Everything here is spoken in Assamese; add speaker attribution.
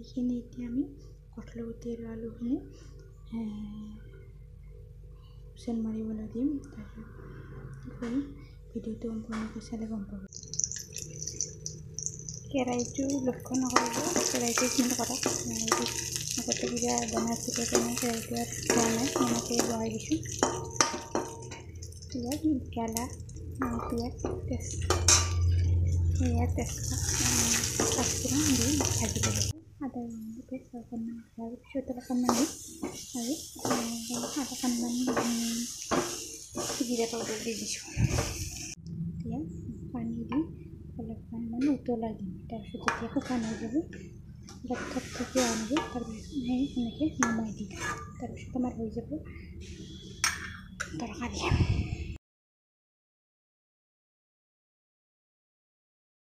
Speaker 1: এইখিনি এতিয়া আমি কঁঠালৰ গুটি আৰু আলুখিনি হুইচেল মাৰিবলৈ দিম। তাৰপিছত ভিডিঅ'টো সম্পূৰ্ণকৈ চালে গম পাব। কেৰাহীটো লক্ষ্য নকৰিব, কেৰাহীটো কিন্তু কৰক। আগতে কিবা বনাইছিলোঁ তেনে কেৰাহীটো আৰু হোৱা নাই, এনেকৈ বহাই দিছোঁ। পিঁয়াজ, জ্বালা, পিঁয়াজ, পাঁচফোৰণ দি ভাজি ল'ব। আদা ৰঙালি পেষ্ট অকণমান হোৱাৰ পিছত অকণমান দিম আৰু অকণমান জিৰা পাউডাৰ দি দিছোঁ। এতিয়া পানী দি অলপমান উতলাই দিম। তাৰপিছত যেতিয়া শুকান হৈ যাব, অলপ থপথপীয়া হৈ যাব, তাৰপিছত সেনেকৈ নমাই দিম। তাৰপিছত আমাৰ হৈ যাব তৰকাৰী।